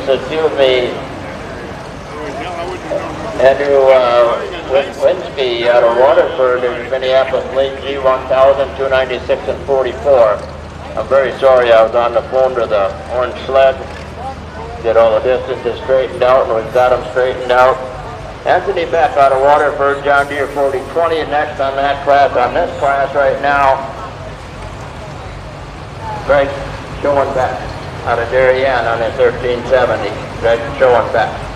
Excuse me, Andrew Winsky out of Waterford in Minneapolis, late G1000, 296 and 44. I'm very sorry, I was on the phone to the orange sled, get all the distances straightened out, and we've got them straightened out. Anthony Beck out of Waterford, John Deere 4020, next on that class, on this class right now, Greg Schoenbeck out of Darien on his 1370, Greg Schoenbeck.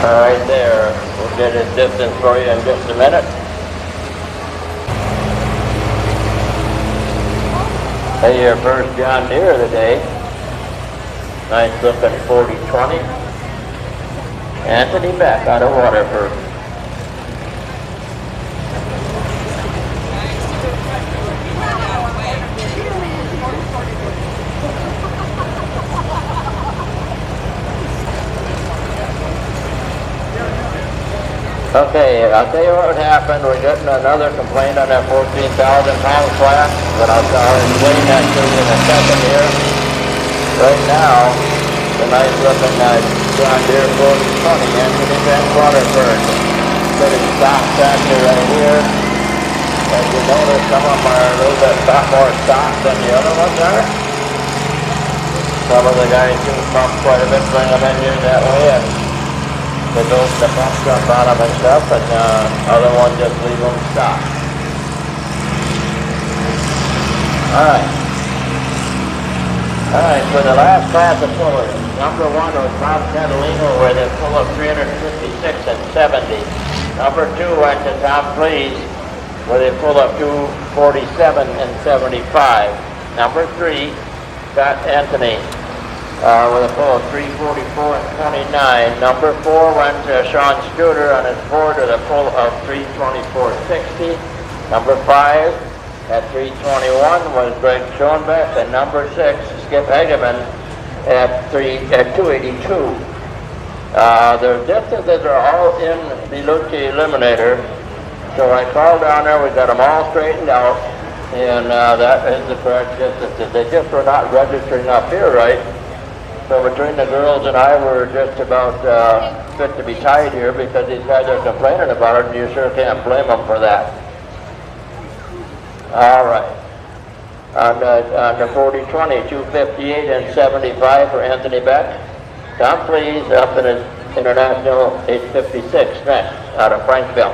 Right there, we'll get his distance for you in just a minute. Hey, your first John Deere of the day. Nice looking 4020. Anthony Beck out of Waterford. Okay, I'll tell you what happened. We're getting another complaint on that 14,000-pound class, but I'll explain that to you in a second here. Right now, the nice looking John Deere 4020, Anthony Beck, Waterford. Pretty stock tractor right here. As you notice, some of them are a little bit more stock than the other ones are. Some of the guys do pump quite a bit, bring them in here that way, and they build the pump jump on them and stuff, and other ones just leave them stock. Alright, for the last class of pullers, number 1 was Bob Catalino with a pull of 356 and 70. Number 2 went to Tom Please with a pull of 247 and 75. Number 3, Scott Anthony with a pull of 344 and 29. Number 4 went to Sean Studer on his Ford with a pull of 324.60. Number 5 at 321 was Greg Schoenbeck, and number 6, Skip Hageman at 282. The distances are all in the Lucci Eliminator. So I called down there, we got them all straightened out, and that is the correct distances. They just were not registering up here right. So between the girls and I, were just about fit to be tied here because these guys are complaining about it, and you sure can't blame them for that. All right. On the 40-20, 258 and 75 for Anthony Beck. Tom Please up in his International 856 next, out of Frankville.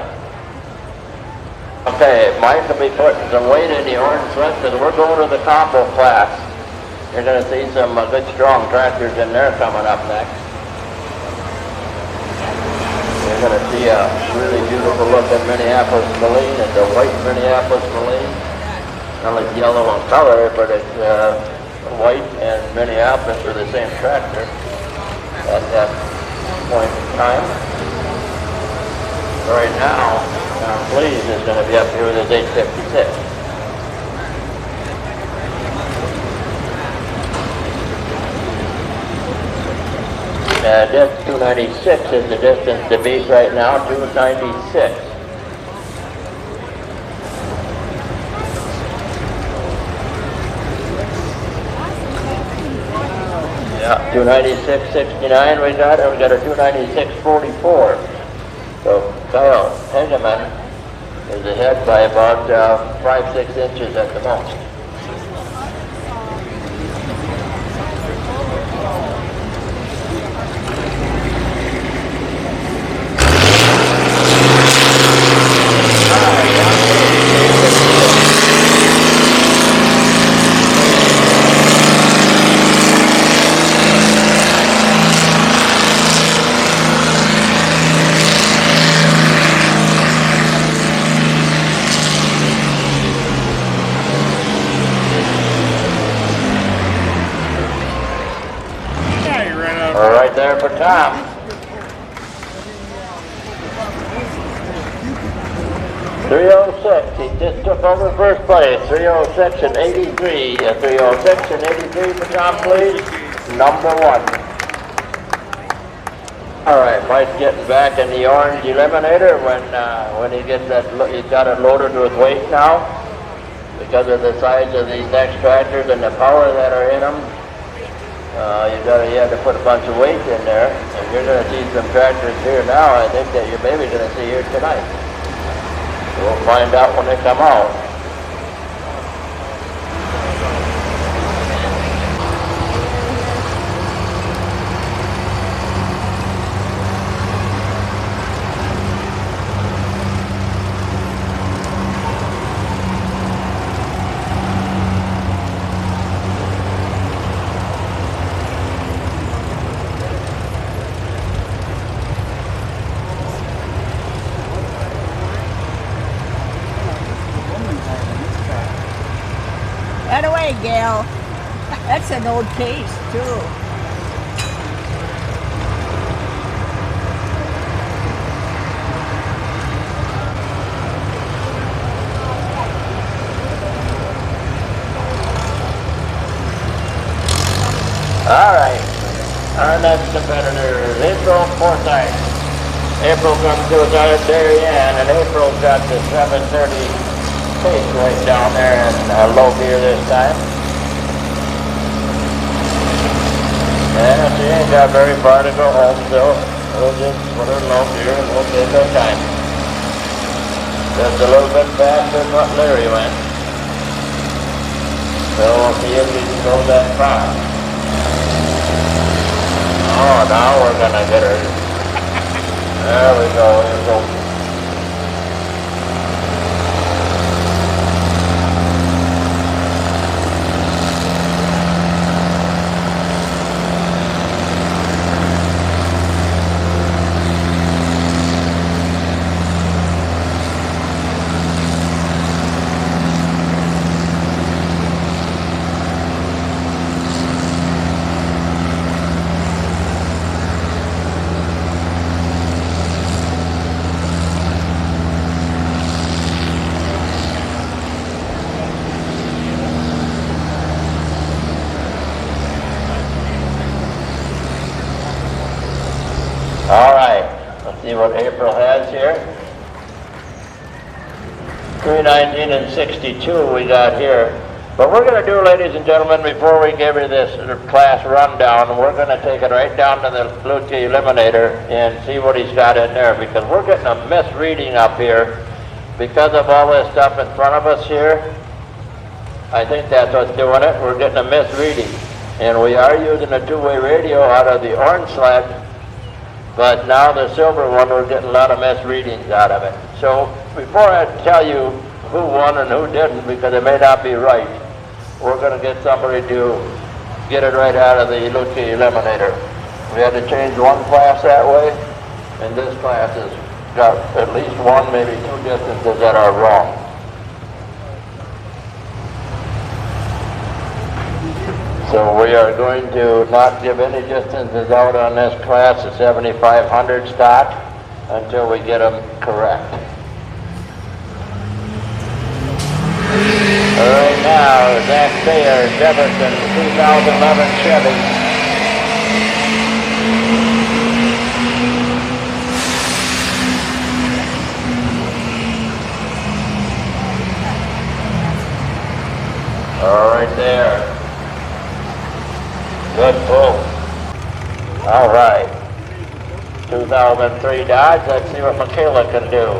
Okay, Mike will be putting some weight in the orange sled because we're going to the combo class. You're going to see some good strong tractors in there coming up next. You're going to see a really beautiful looking Minneapolis Moline. It's a white Minneapolis Moline. Not like yellow in color, but it's white and Minneapolis are the same tractor at that point in time. Right now, Please is going to be up here with his 856. This 296 is the distance to beat right now, 296. Yeah, 296.69 we got, and we got a 296.44. So Kyle Hageman is ahead by about 5-6 inches at the most. for Tom. 306, he just took over first place. 306 and 83. 306 and 83 for Tom, please. Number 1. All right, Mike's getting back in the orange eliminator when he gets that. He's got it loaded with weight now because of the size of these next tractors and the power that are in them. You had to put a bunch of weight in there, and you're going to see some tractors here now. I think that you're maybe going to see here tonight. We'll find out when they come out. That away, Gail. That's an old case, too. All right. Our next competitor is April Forsyth. April comes to us out of Darien, and April's got the 730 case right down there in low gear this time. And she ain't got very far to go home, so we'll just put her in low gear and we'll take our time. Just a little bit faster than what Larry went. So we'll see if we can go that far. Oh, now we're gonna get her. There we go, here we go. All right, let's see what April has here. 319 and 62 we got here. But we're going to do, ladies and gentlemen, before we give you this class rundown, we're going to take it right down to the Luke Eliminator and see what he's got in there, because we're getting a misreading up here because of all this stuff in front of us here. I think that's what's doing it. We're getting a misreading. And we are using a two-way radio out of the orange sled. But now the silver one, we're getting a lot of misreadings out of it. So before I tell you who won and who didn't, because it may not be right, we're going to get somebody to get it right out of the Luke Eliminator. We had to change one class that way, and this class has got at least one, maybe two distances that are wrong. So we are going to not give any distances out on this class of 7,500 stock until we get them correct. Right now, Zach Bayer, Jefferson, 2011 Chevy. All right there. Good pull. All right. 2003 Dodge. Let's see what Michaela can do.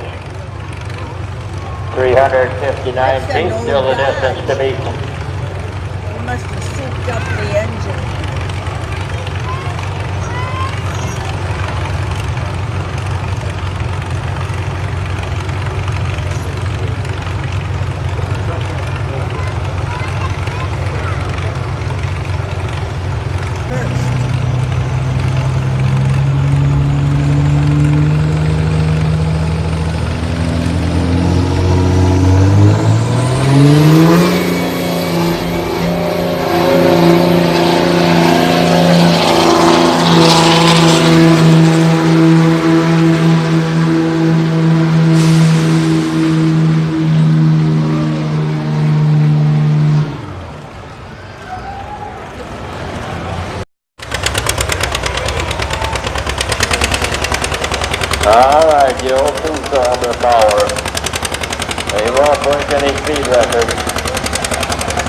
359 feet. Still the distance to beat. You must have souped up the engine. Alright, Joe, 2-cylinder power. They won't break any speed records.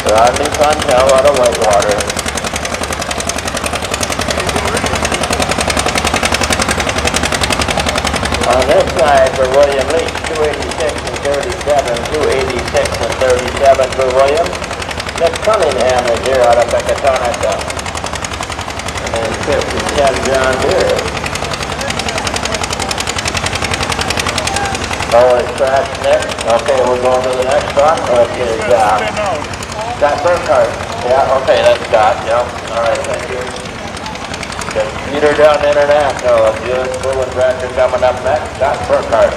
Rodney Funtel out of Whitewater. On this side for William Leach, 286 and 37, 286 and 37 for William. Nick Cunningham is here out of Beckatonica. And 57 John Deere. Oh, it's crashed next. Okay, we're going to the next one. Okay, Scott Burkhart. Yeah, okay, that's Scott. Yeah. All right, thank you. Just Peter Down International. A good moving tractor coming up next. Scott Burkhart.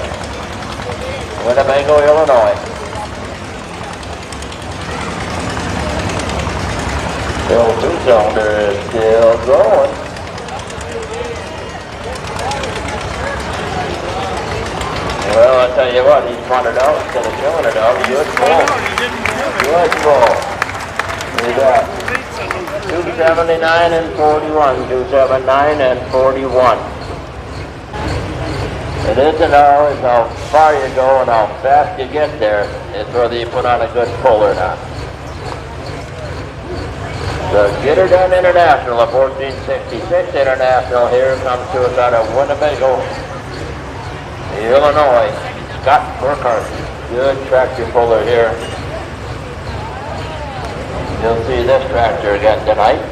Winnebago, Illinois. Still 2-cylinder is still going. Well, I'll tell you what, he pointed out instead of showing it out. Good pull. Good pull. We got 279 and 41. 279 and 41. It isn't always how far you go and how fast you get there. It's whether you put on a good pull or not. So Get Her Done International, a 1466 International here comes to us out of Winnebago, Illinois. Scott Burkhart, good tractor puller here. You'll see this tractor again tonight.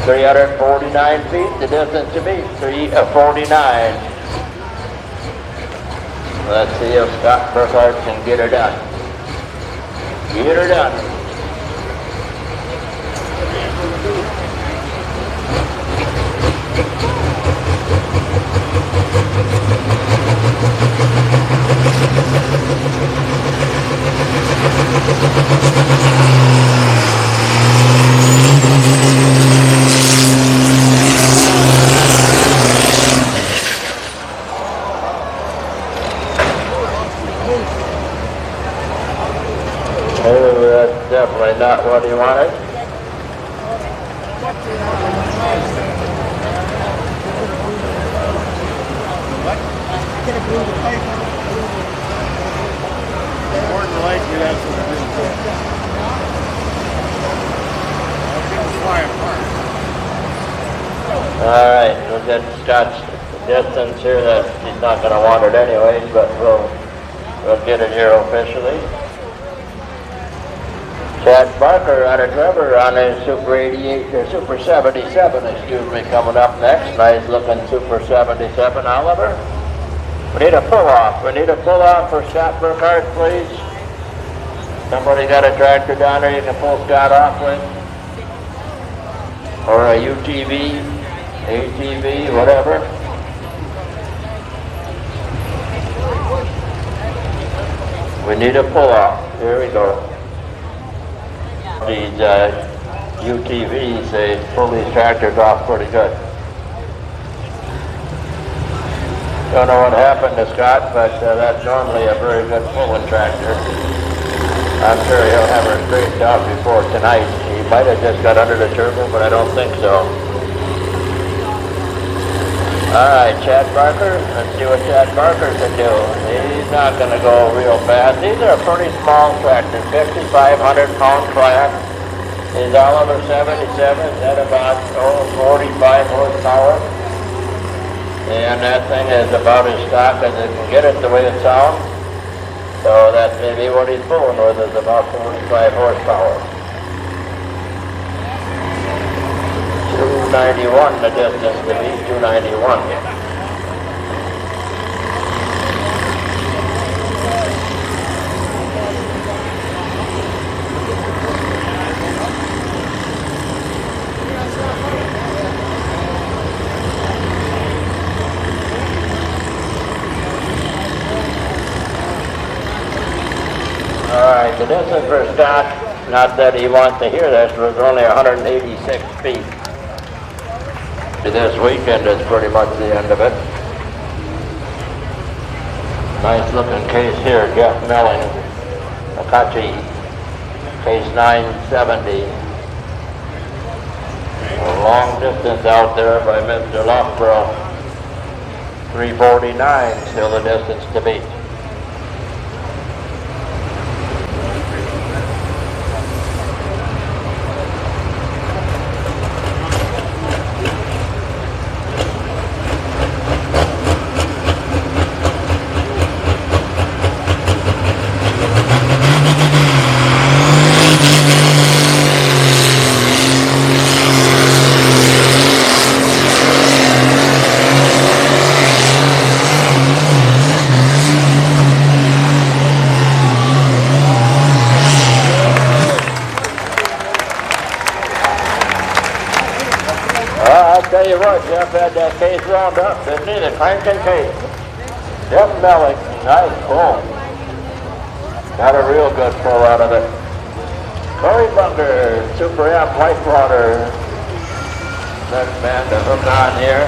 $349 feet, the distance to beat, 349. Let's see if Scott Burkhart can get her done. Get her done. Oh, that's definitely not what he wanted. All right, we'll get Scott's distance here. That he's not going to want it anyways, but we'll get it here officially. Chad Barker out of Trevor on his Super 88 or Super 77, excuse me, coming up next. Nice looking Super 77, Oliver. We need a pull off. We need a pull off for Scott Burkhart, please. Somebody got a tractor down there you can pull Scott off with, or a UTV, ATV, whatever. We need a pull off. Here we go. These UTVs, they pull these tractors off pretty good. Don't know what happened to Scott, but that's normally a very good pulling tractor. I'm sure he'll have her straightened out before tonight. He might have just got under the turbo, but I don't think so. All right, Chad Barker. Let's see what Chad Barker can do. He's not going to go real fast. These are pretty small tractors, 5,500-pound class. His Oliver 77 is at about 45 horsepower. And that thing is about as stock as it can get it the way it sounds. So that's maybe what he's pulling with, is about 45 horsepower. 291 the distance to be, 291. Alright, the distance for Scott, not that he wants to hear this, was only 186 feet. This weekend is pretty much the end of it. Nice looking case here, Jeff Melling, McCutcheon, case 970. A long distance out there by Mr. Loughborough. 349, still the distance to beat. I'll tell you what, Jeff had that case wound up, didn't he? The cranking case. Jeff Mellick, nice pull. Got a real good pull out of it. Corey Bunker, Super M, Whitewater. Next man to hook on here.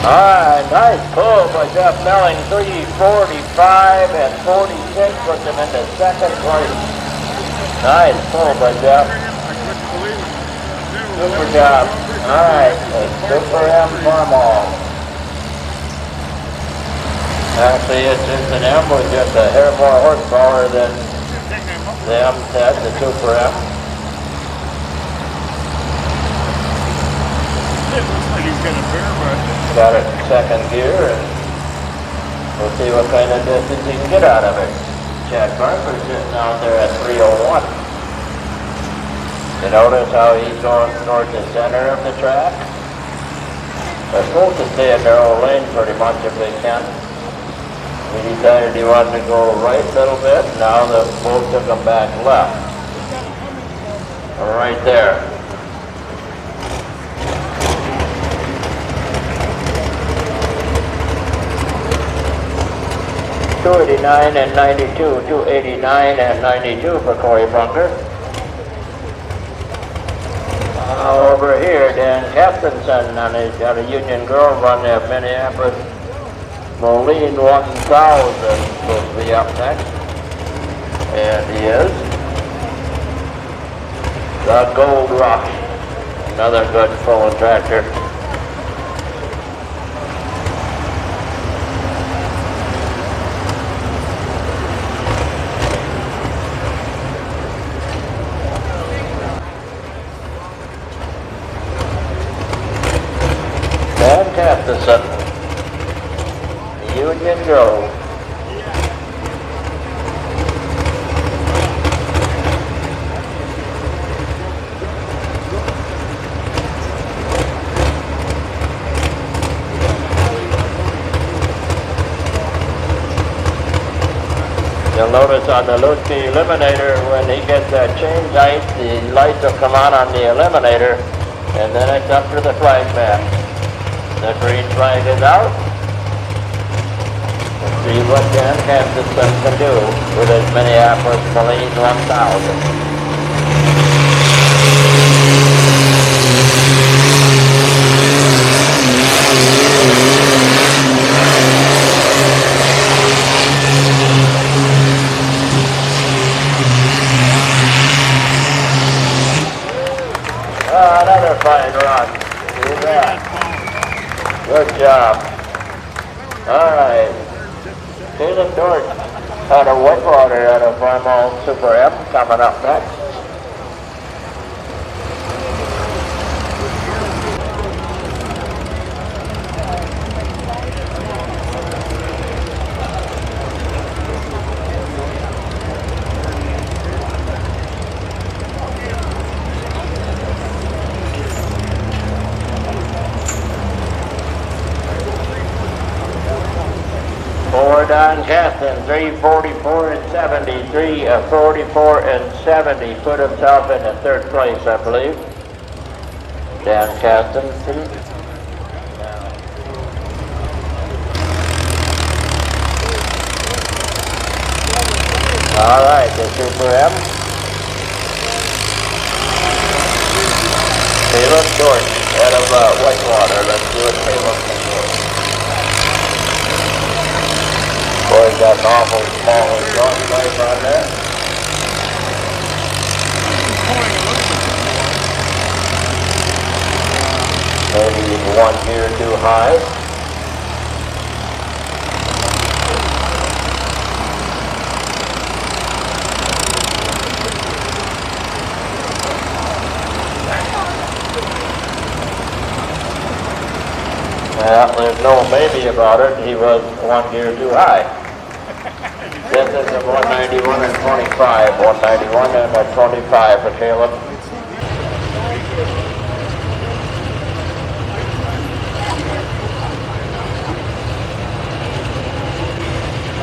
Alright, nice pull by Jeff Melling, 3:45 and 46 puts him into second place. Nice pull by Jeff. Super job. Alright, Super M Farmall. Actually, it's just an M with just a hair more horsepower than the M set, the Super M. Got it in second gear, and we'll see what kind of distance he can get out of it. Chad Barker's sitting out there at 3:01. You notice how he's going towards the center of the track? They're supposed to stay in their own lane pretty much if they can. He decided he wanted to go right a little bit, now the boat took him back left. Right there. 289 and 92, 289 and 92 for Corey Bunker. Over here, Dan Captainson, and he's got a Union Grove run there, Minneapolis. Moline 1000 supposed to be up next. And he is. The Gold Rush, another good pulling tractor. Fantastic. Union Grove. You'll notice on the Lutke eliminator, when he gets that change height, the lights will come on the eliminator, and then it's up to the flag man. The green flag is out. Let's see what Dan Captainson can do with his Minneapolis Moline 1000. Another fine run. Do that. Good job. All right. Caleb Dort out of Whitewater out of Farmall Super M coming up next. John Caston, 344 and 70, 344 and 70, put himself in the third place, I believe. Dan Caston, all right, the Super M. Caleb George out of Whitewater. Let's do it, Caleb. Boy, got an awful small exhaust pipe on there. Maybe 1 gear too high. Well, there's no maybe about it. He was 1 gear too high. This is a 191 and 25. 191 and a 25 for Caleb.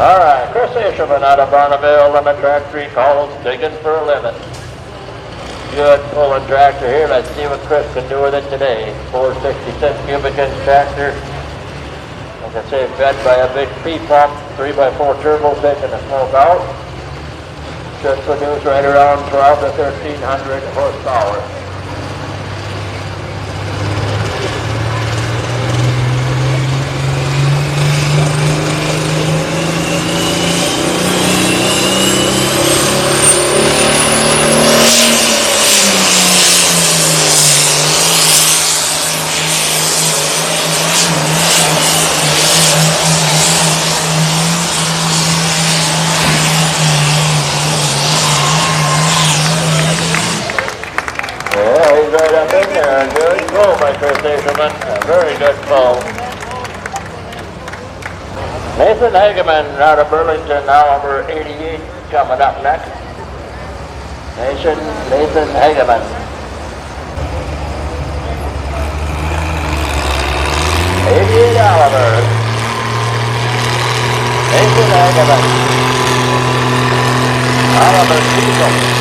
All right, Chris Isherman out of Bonneville, lemon track 3 calls, digging for a lemon. Good pulling tractor here. Let's see what Chris can do with it today. 466 cubic inch tractor. Like I say, fed by a big P-pump, 3x4 turbo taking the smoke out. Should produce right around 12 to 1300 horsepower. Right up in there, good pull by Chris Isherman, a very good pull. Nathan Hageman out of Burlington, now number 88, coming up next. Nathan Hageman. 88 Oliver. Nathan Hageman. Oliver Cecil.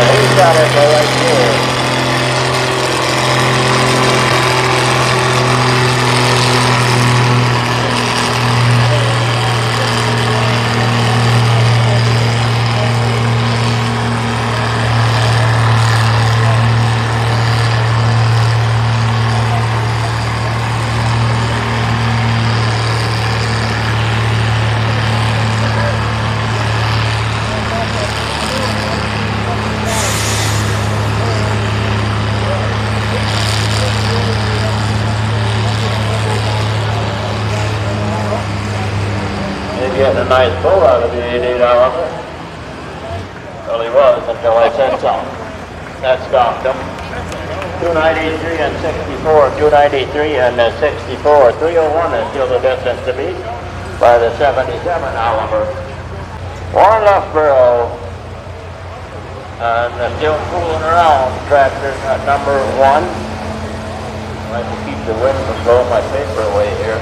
He's got it right here. Getting a nice pull out of the 88 Oliver. Well, he was until I said so. That stopped him. 293 and 64, 293 and 64. 301 is still the distance to beat by the 77 Oliver. Warren Loughborough and still fooling around. Tractor at number 1. I like to keep the wind from blowing my paper away here.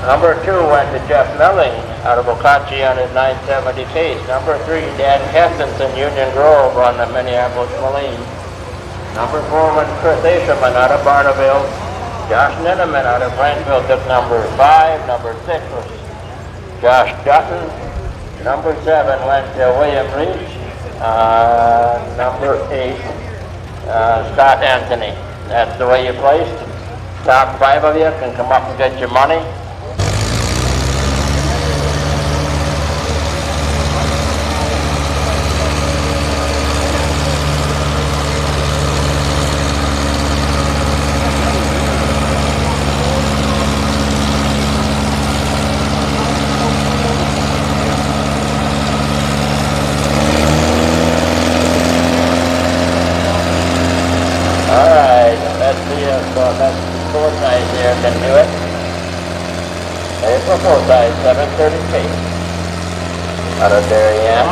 Number 2 went to Jeff Melling out of Okochee on his 970 case. Number 3, Dan Kestenson, Union Grove on the Minneapolis Moline. Number 4 went Chris Isherman out of Barneville. Josh Ninneman out of Plainville took number 5. Number 6 was Josh Dutton. Number 7 went to William Reach. Number 8, Scott Anthony. That's the way you placed. Top 5 of you can come up and get your money. That's Forsyth here can do it. There's for Forsyth, 730 feet. Out of Darien.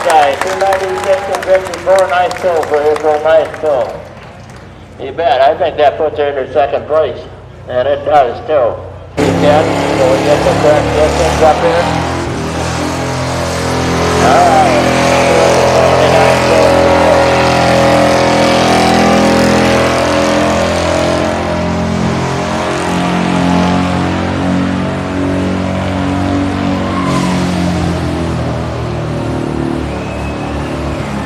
guy, 296 and 54, nice pull for April, nice pull. You bet, I think that puts her in second place. And it does too. Weekend, so we get the correct distance up here. Alright. 29.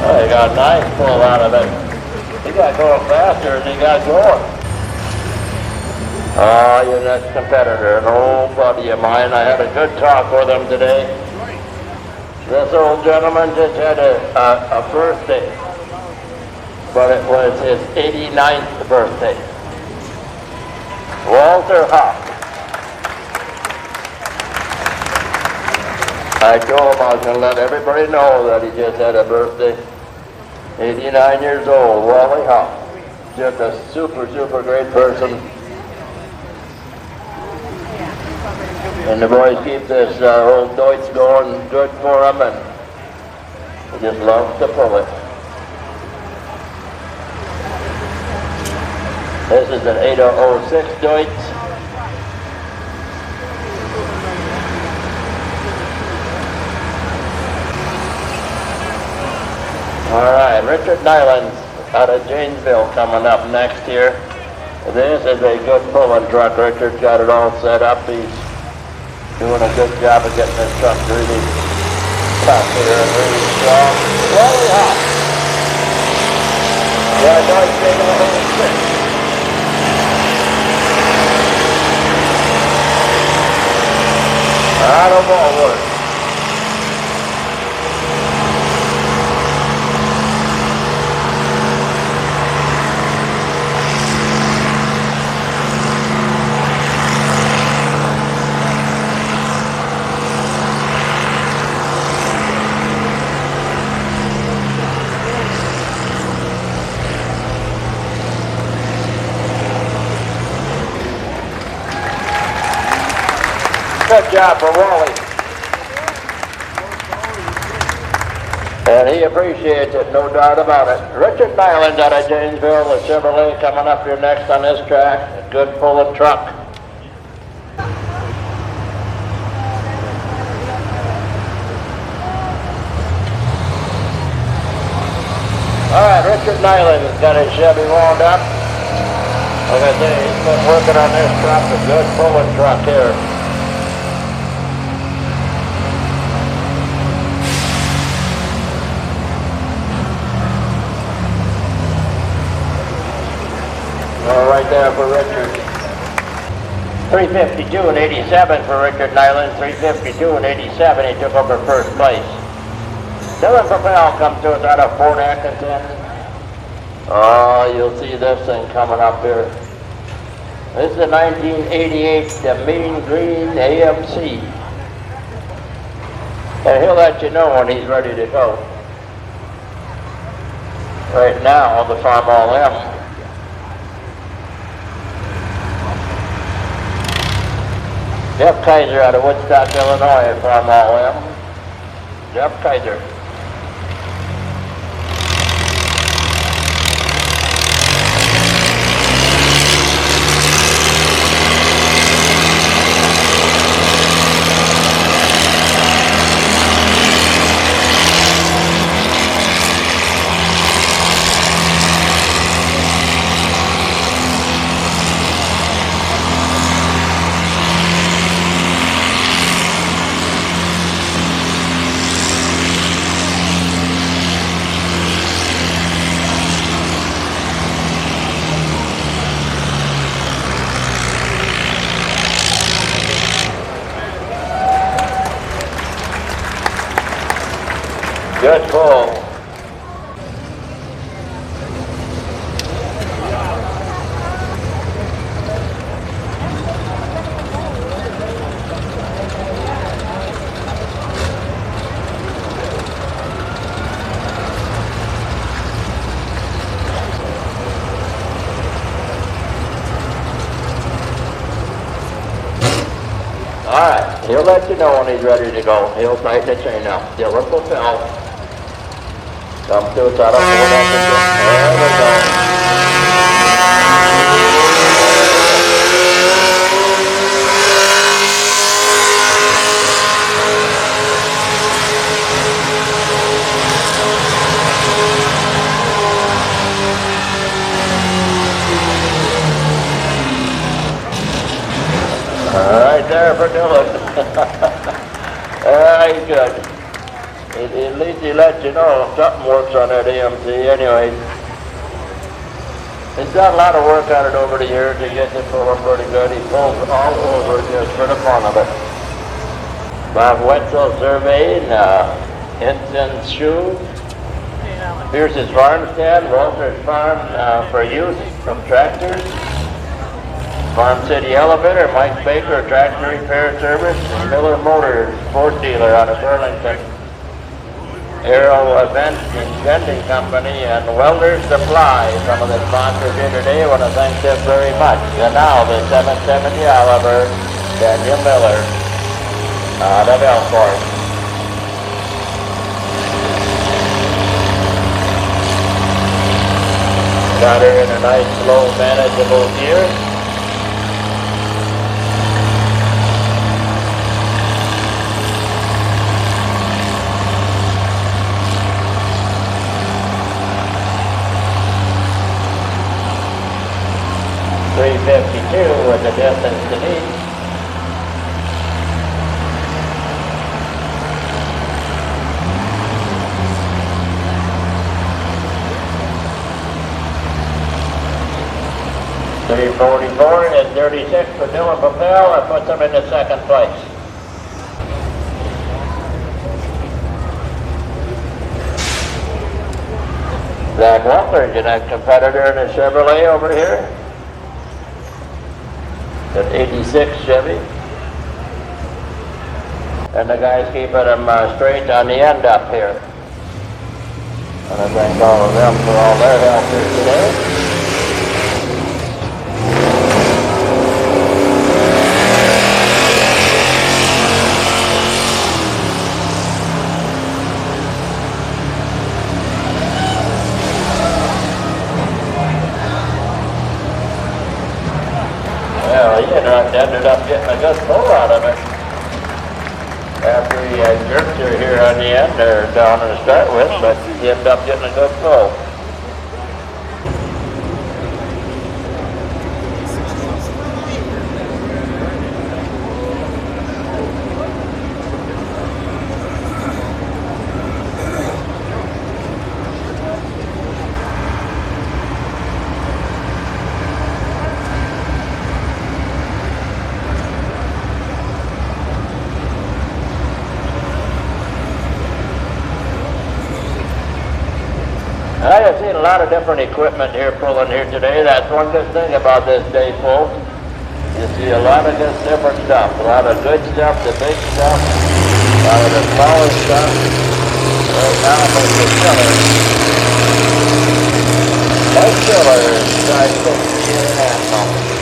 Oh, he got a nice pull out of it. He got going faster than he got going. Oh, your next competitor, an old buddy of mine. I had a good talk with him today. This old gentleman just had a birthday, but it was his 89th birthday. Walter Huck. I told him I was going to let everybody know that he just had a birthday. 89 years old, Wally Huck. Just a super great person. And the boys keep this old Deutsch going good for them, and he just loves to pull it. This is an 8006 Deutsch. All right, Richard Nyland's out of Janesville coming up next here. This is a good pulling truck. Richard's got it all set up. He's doing a good job of getting this truck really tough here and really strong. Really hot. Yeah, Deutsch taking a little stick. Out of Walworth. Good job for Wally. And he appreciates it, no doubt about it. Richard Nyland out of Janesville, the Chevrolet coming up here next on this track. A good pulling truck. All right, Richard Nyland has got his Chevy wound up. Like I say, he's been working on this truck, a good pulling truck here. Right there for Richard. 352 and 87 for Richard Nyland. 352 and 87. He took over first place. Dylan Propel comes to us out of Fort Atkinson. Oh, you'll see this thing coming up here. This is a 1988 the Mean Green AMC. And he'll let you know when he's ready to go. Right now, the Farm All M. Jeff Kaiser out of Woodstock, Illinois, from All M. Jeff Kaiser. Good pull. All right, he'll let you know when he's ready to go. He'll tighten the chain up. Dylan Propel. Come to throttle 4 oxygen. There we go. Right there for Dylan. He's good. At least he lets you know something works on that AMC anyway. He's done a lot of work on it over the years to get it pulling pretty good. He pulls all over just for the fun of it. Bob Wetzel surveying, Hinson's shoe, Pierce's farmstead, Walter's farm for use from tractors. Farm City Elevator, Mike Baker, Tractor Repair Service, and Miller Motors, Ford dealer out of Burlington. Aero Event and Vending Company, and Welder Supply, some of the sponsors here today. I want to thank them very much. And now the 770 Oliver, Daniel Miller, out of Elkhorn. Got her in a nice, slow, manageable gear. .352 was the distance to me. .344 and 36 for Dylan Papel. That puts him in the second place. Zach Walker, your next competitor in a Chevrolet over here. An 86 Chevy. And the guys keeping them straight on the end up here. And I thank all of them for all their help here today. Well, he ended up getting a good pull out of it. After he jerked her here on the end, or down to start with, but he ended up getting a good pull. I have seen a lot of different equipment here pulling here today. That's one good thing about this day, folks. You see a lot of good different stuff. A lot of good stuff, the big stuff, a lot of the smaller stuff. Right now, there's the chiller. That chiller is size 16.5.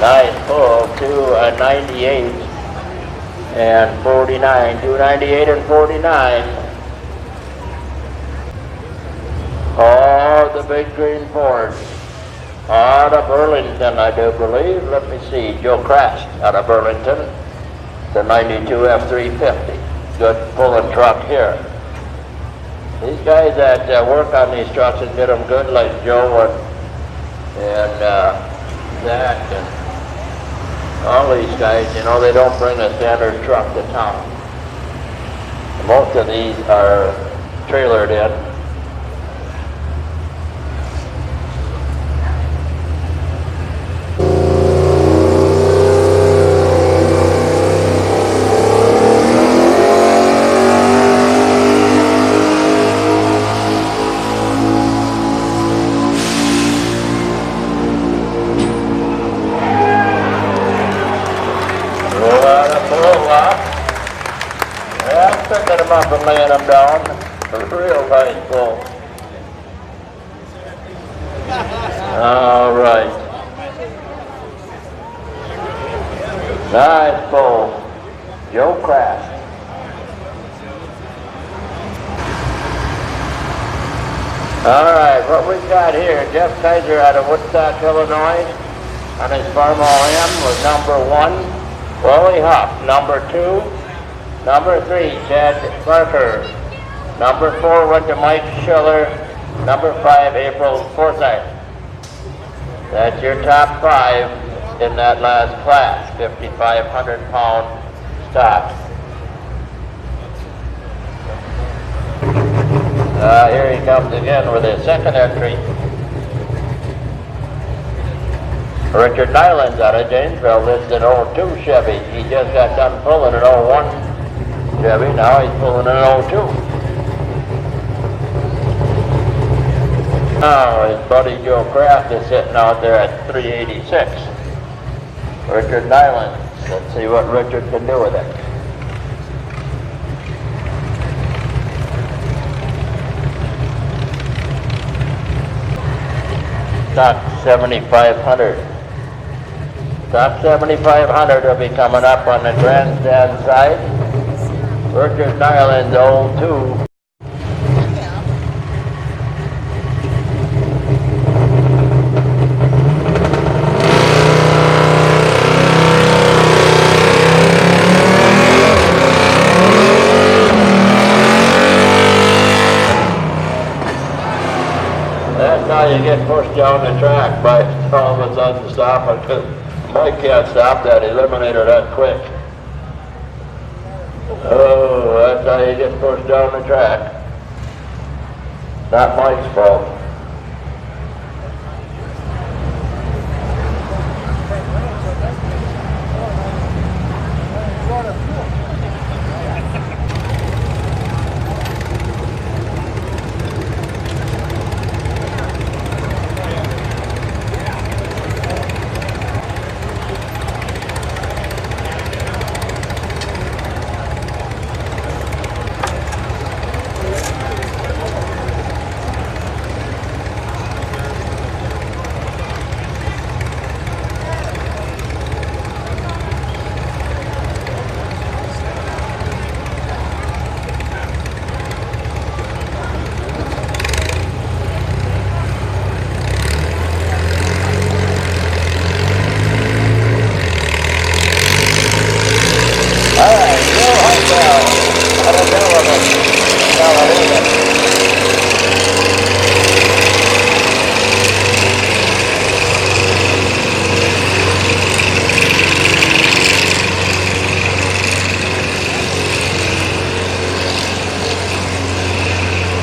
Nice pull, 298 and 49, 298 and 49. Oh, the big green Ford out of Burlington, I do believe. Let me see, Joe Krast out of Burlington, the 92 F350. Good pulling truck here. These guys that work on these trucks and get them good, like Joe and Zach and all these guys, you know, they don't bring a standard truck to town. Most of these are trailered in. up and laying them down. Real nice bull. All right. Nice bull. Joe Kraft. All right, what we've got here, Jeff Kaiser out of Woodstock, Illinois, on his farm all-in was number 1, Wally Huff, number 2, number 3, Chad Barker, number 4 went to Mike Schiller, number 5, April Forsyth. That's your top 5 in that last class, 5,500-pound stock. Here he comes again with his second entry. Richard Nyland's out of Janesville, lives in 02 Chevy. He just got done pulling an 01 Chevy, now he's pulling an 02. Now his buddy Joe Kraft is sitting out there at 386. Richard Nyland, let's see what Richard can do with it. Stock 7,500. Stock 7,500 will be coming up on the grandstand side. Richard Nyland's 02. That's how you get pushed down the track by all of a sudden stopping, because Mike can't stop that, eliminator that quick. Oh, that's how you get pushed down the track. Not Mike's fault.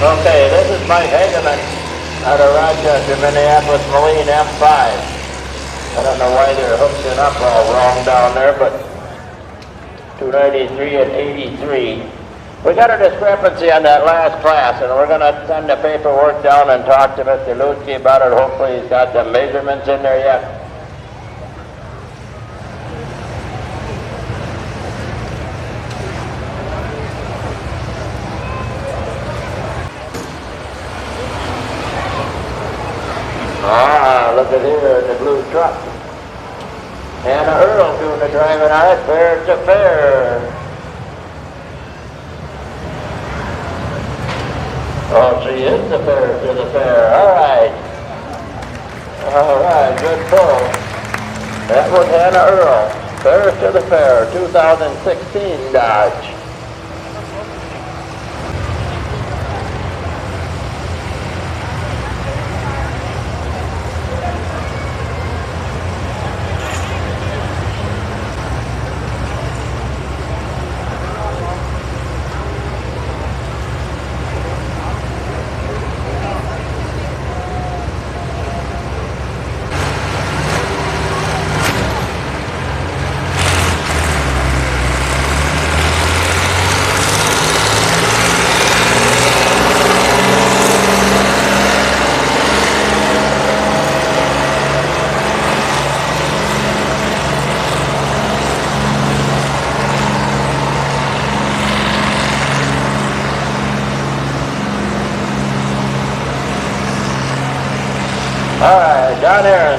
Okay, this is Mike Hageman out of Rochester, Minneapolis, Moline M5. I don't know why they're hooked it up all wrong down there, but 293 and 83. We got a discrepancy on that last class, and we're going to send the paperwork down and talk to Mr. Lutke about it. Hopefully he's got the measurements in there yet. Ah, look at here in the blue truck. Anna Earl doing the driving on it, fair to fair. Oh, she is the fair to the fair. All right. All right, good pull. That was Anna Earl, fair to the fair, 2016 Dodge. Down there.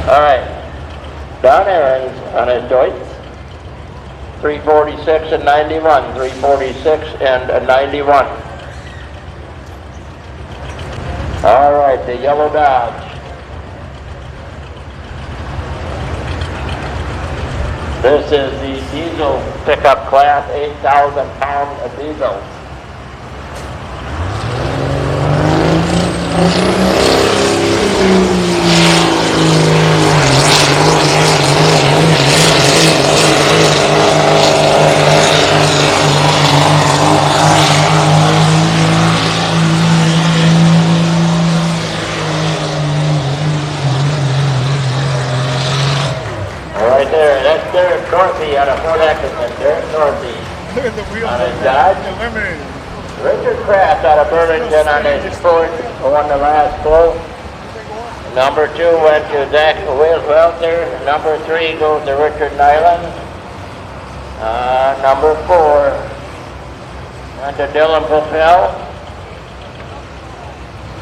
All right. Don Aaron's on his Deutz. 346 and 91. 346 and 91. All right, the yellow Dodge. This is the diesel pickup class, 8,000 pounds of diesel. Right there, that's Derek Northey out of Fort Atkinson. Derek Northey on his Dodge. Richard Kraft out of Burlington on his Ford, who won the last pull. Number 2 went to Zach Welter. Number 3 goes to Richard Nyland. Number 4 went to Dylan Popel.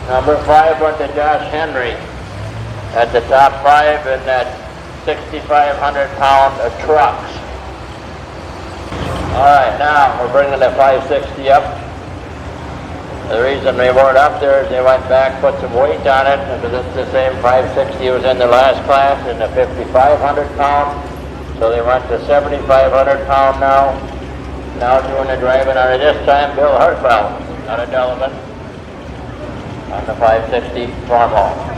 Number 5 went to Josh Henry. At the top 5 in that 6,500 pound trucks. All right, now we're bringing the 560 up. The reason they weren't up there is they went back, put some weight on it, because it's the same 560 was in the last class in the 5,500 pound. So they went to 7,500 pound now. Now doing the driving on it this time, Bill Hartwell out of Delavan on the 560 farmhall.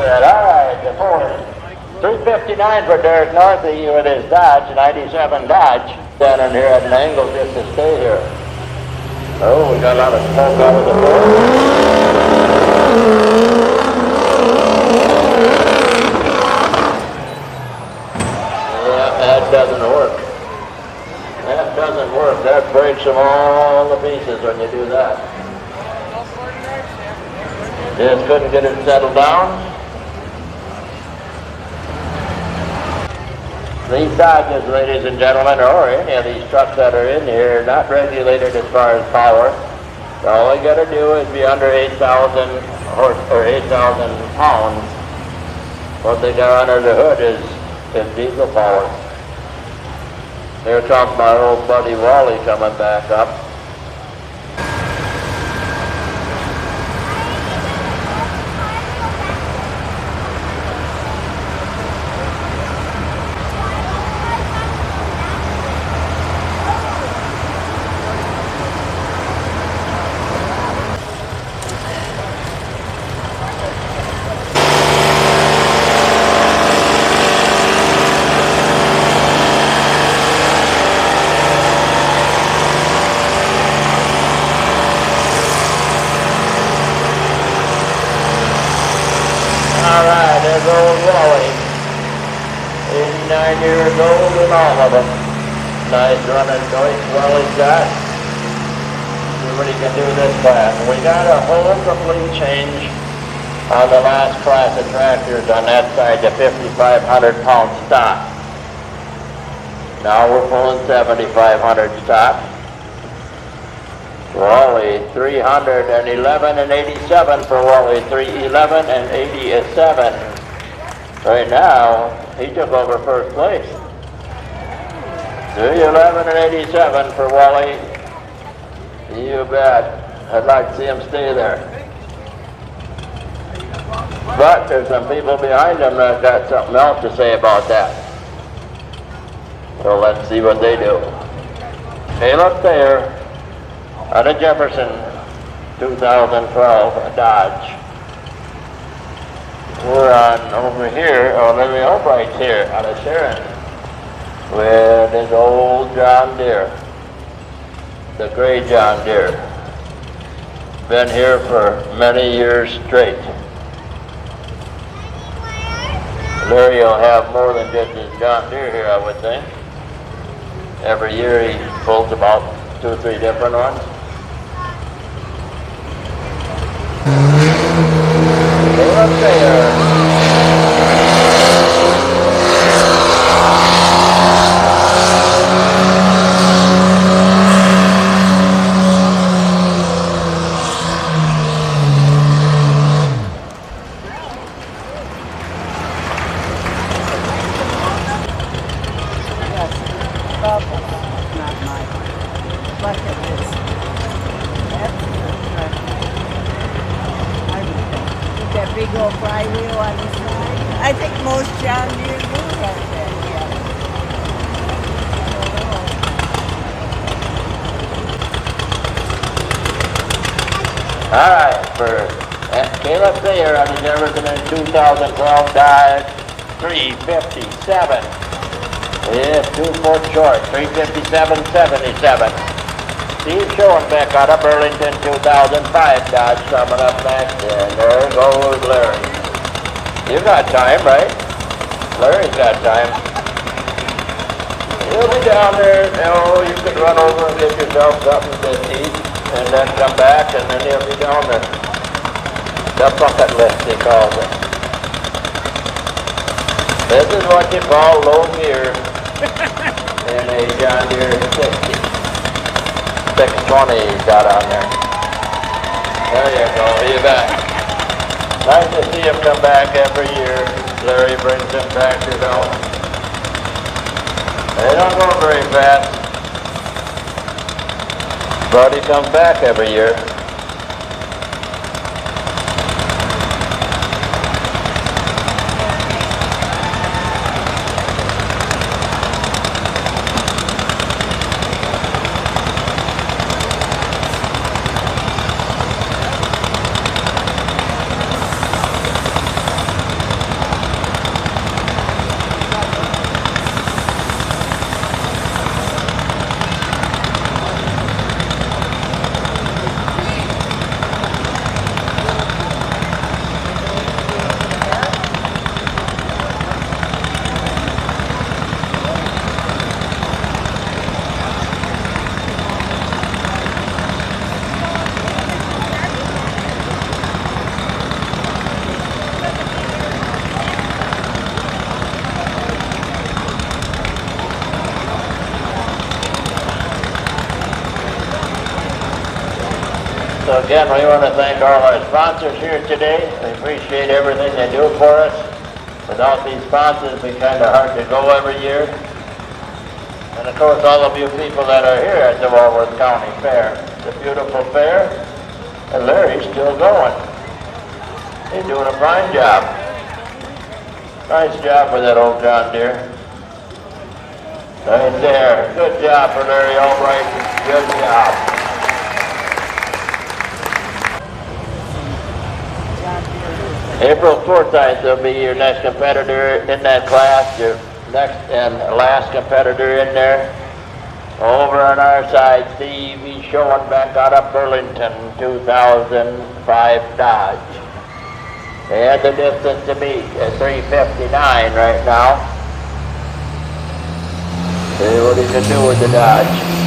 Alright, the Ford. 359 for Derek Northey with his Dodge, 97 Dodge. Down in here at an angle just to stay here. Oh, we got a lot of smoke out of the Ford. Yeah, that doesn't work. That doesn't work. That breaks them all to pieces when you do that. Just couldn't get it settled down. These Dodges, ladies and gentlemen, or any of these trucks that are in here, are not regulated as far as power. So all you got to do is be under 8,000 horse or 8,000 pounds. What they got under the hood is diesel power. Here comes my old buddy Wally coming back up. Alright, there's old Wally. 89 years old and all of them. Nice running Deutz Wally's got. See what he can do this class. We got a whole complete change on the last class of tractors on that side, the 5,500 pound stock. Now we're pulling 7,500 stock. Wally 311 and 87 for Wally 311 and 87. Right now, he took over first place. 311 and 87 for Wally. You bet. I'd like to see him stay there. But there's some people behind him that got something else to say about that. So let's see what they do. Caleb Thayer out of Jefferson, 2012 Dodge. We're on over here, Larry Albright's here out of Sharon with his old John Deere, the gray John Deere. Been here for many years straight. Larry will have more than just his John Deere here, I would think. Every year he pulls about 2 or 3 different ones. They up there. Big old flywheel on the side. I think most John Deere do have that, All right, for Caleb Thayer on the Jefferson in 2012 Dodge 357. Yeah, 2 foot short, 357.77. Steve Schoenbeck out of Burlington 2005 Dodge coming up next, and there goes Larry. You got time, right? Larry's got time. He'll be down there, you could run over and get yourself something to eat, and then come back, and then he'll be down there. The bucket list, he calls it. This is what you call low gear in a John Deere 60. 620 got on there. There you go, you bet. Nice to see him come back every year. Larry brings him back, you know. They don't go very fast, but he comes back every year. So again, we want to thank all our sponsors here today. We appreciate everything they do for us. Without these sponsors, it'd be kind of hard to go every year. And of course, all of you people that are here at the Walworth County Fair. It's a beautiful fair, and Larry's still going. He's doing a fine job. Nice job with that old John Deere. Right there. Good job for Larry Albright. Good job. April 4th will be your next competitor in that class, your next and last competitor in there. Over on our side, Steve, he's showing back out of Burlington, 2005 Dodge. They had the distance to beat at 359 right now. See what he can do with the Dodge.